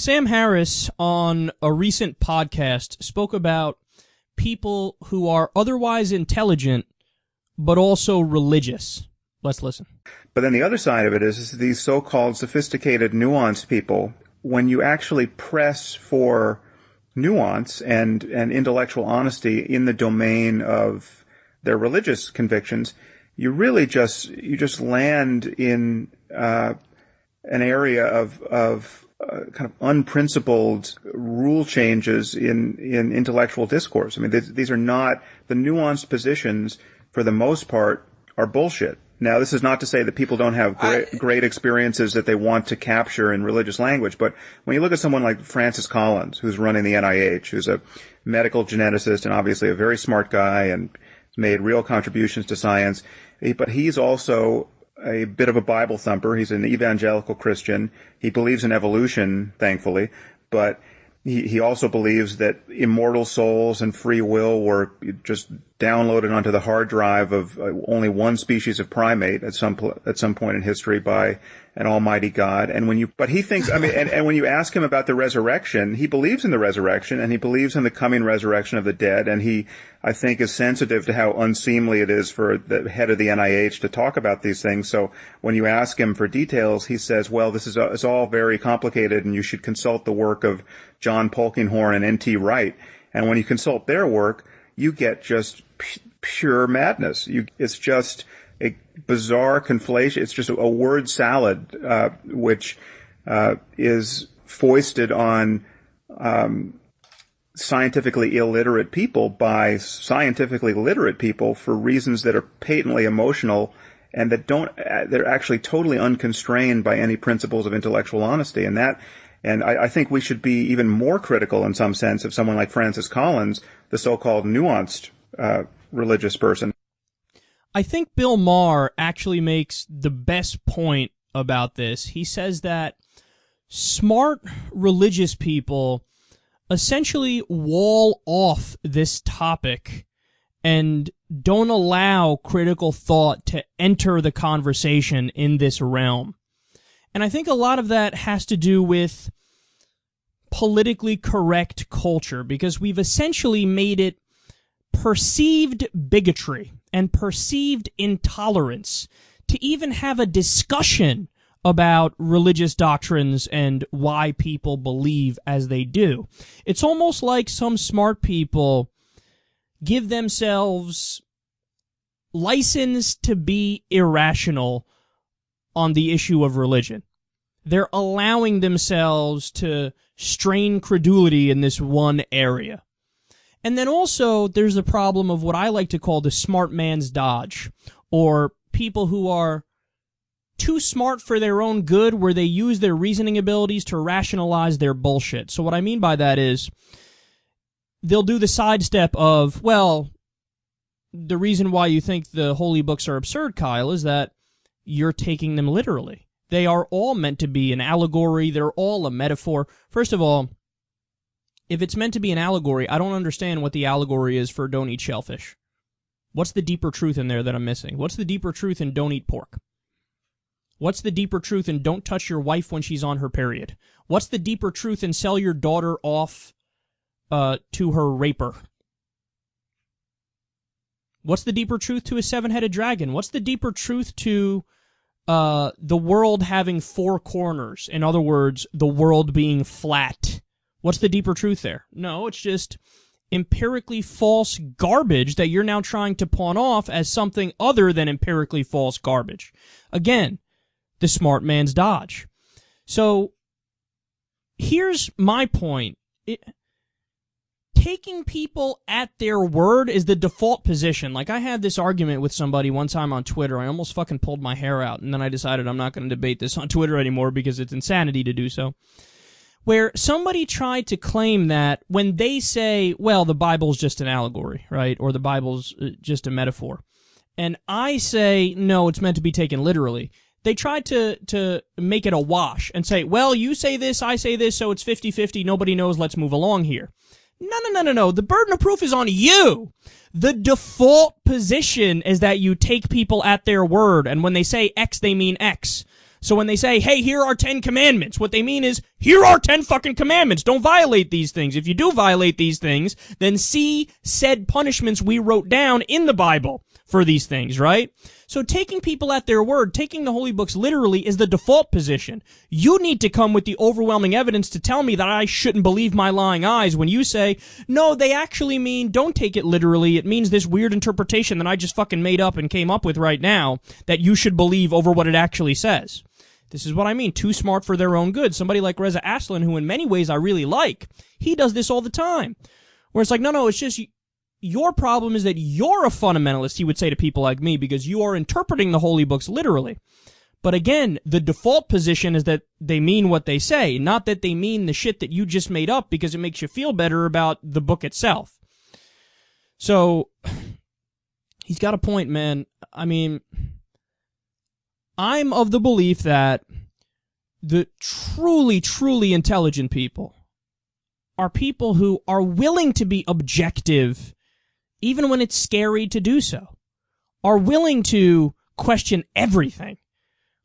Sam Harris on a recent podcast spoke about people who are otherwise intelligent but also religious. Let's listen. But then the other side of it is these so-called sophisticated, nuanced people, when you actually press for nuance and intellectual honesty in the domain of their religious convictions, you really just land in an area of kind of unprincipled rule changes in intellectual discourse. I mean, these are not, the nuanced positions for the most part are bullshit. Now, this is not to say that people don't have great experiences that they want to capture in religious language, but when you look at someone like Francis Collins, who's running the NIH, who's a medical geneticist and obviously a very smart guy and made real contributions to science, but he's also a bit of a Bible thumper. He's an evangelical Christian. He believes in evolution, thankfully, but he also believes that immortal souls and free will were just downloaded onto the hard drive of only one species of primate at some point in history by an almighty God. But he thinks, I mean, and when you ask him about the resurrection, he believes in the resurrection and he believes in the coming resurrection of the dead. And he, I think, is sensitive to how unseemly it is for the head of the NIH to talk about these things. So when you ask him for details, he says, well, it's all very complicated and you should consult the work of John Polkinghorne and N.T. Wright. And when you consult their work, you get just pure madness. It's just a bizarre conflation. It's just a word salad, which is foisted on scientifically illiterate people by scientifically literate people for reasons that are patently emotional and they're actually totally unconstrained by any principles of intellectual honesty. And I think we should be even more critical in some sense of someone like Francis Collins, the so-called nuanced religious person. I think Bill Maher actually makes the best point about this. He says that smart religious people essentially wall off this topic and don't allow critical thought to enter the conversation in this realm. And I think a lot of that has to do with politically correct culture, because we've essentially made it perceived bigotry and perceived intolerance to even have a discussion about religious doctrines and why people believe as they do. It's almost like some smart people give themselves license to be irrational on the issue of religion. They're allowing themselves to strain credulity in this one area. And then also, there's the problem of what I like to call the smart man's dodge, or people who are too smart for their own good, where they use their reasoning abilities to rationalize their bullshit. So what I mean by that is, they'll do the sidestep of, well, the reason why you think the holy books are absurd, Kyle, is that you're taking them literally. They are all meant to be an allegory. They're all a metaphor. First of all, if it's meant to be an allegory, I don't understand what the allegory is for don't eat shellfish. What's the deeper truth in there that I'm missing? What's the deeper truth in don't eat pork? What's the deeper truth in don't touch your wife when she's on her period? What's the deeper truth in sell your daughter off to her raper? What's the deeper truth to a seven-headed dragon? What's the deeper truth to the world having four corners? In other words, the world being flat. What's the deeper truth there? No, it's just empirically false garbage that you're now trying to pawn off as something other than empirically false garbage. Again, the smart man's dodge. So, here's my point. Taking people at their word is the default position. Like, I had this argument with somebody one time on Twitter. I almost fucking pulled my hair out, and then I decided I'm not going to debate this on Twitter anymore because it's insanity to do so. Where somebody tried to claim that when they say, well, the Bible's just an allegory, right? Or the Bible's just a metaphor. And I say, no, it's meant to be taken literally. They tried to make it a wash and say, well, you say this, I say this, so it's 50-50, nobody knows, let's move along here. No. The burden of proof is on you. The default position is that you take people at their word, and when they say X, they mean X. So when they say, hey, here are 10 commandments, what they mean is, here are 10 fucking commandments. Don't violate these things. If you do violate these things, then see said punishments we wrote down in the Bible for these things, right? So taking people at their word, taking the holy books literally is the default position. You need to come with the overwhelming evidence to tell me that I shouldn't believe my lying eyes when you say, no, they actually mean don't take it literally. It means this weird interpretation that I just fucking made up and came up with right now that you should believe over what it actually says. This is what I mean. Too smart for their own good. Somebody like Reza Aslan, who in many ways I really like, he does this all the time. Where it's like, no, it's just your problem is that you're a fundamentalist, he would say to people like me, because you are interpreting the holy books literally. But again, the default position is that they mean what they say, not that they mean the shit that you just made up because it makes you feel better about the book itself. So, he's got a point, man. I mean, I'm of the belief that the truly, truly intelligent people are people who are willing to be objective even when it's scary to do so, are willing to question everything.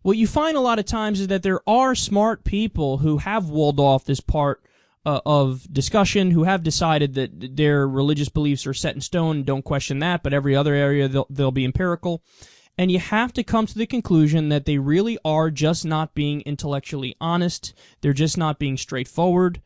What you find a lot of times is that there are smart people who have walled off this part of discussion, who have decided that their religious beliefs are set in stone, don't question that, but every other area they'll be empirical. And you have to come to the conclusion that they really are just not being intellectually honest. They're just not being straightforward.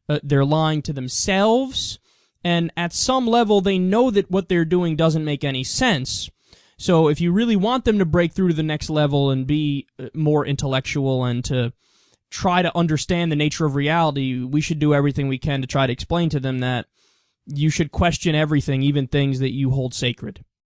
They're lying to themselves. And at some level, they know that what they're doing doesn't make any sense. So if you really want them to break through to the next level and be more intellectual and to try to understand the nature of reality, we should do everything we can to try to explain to them that you should question everything, even things that you hold sacred.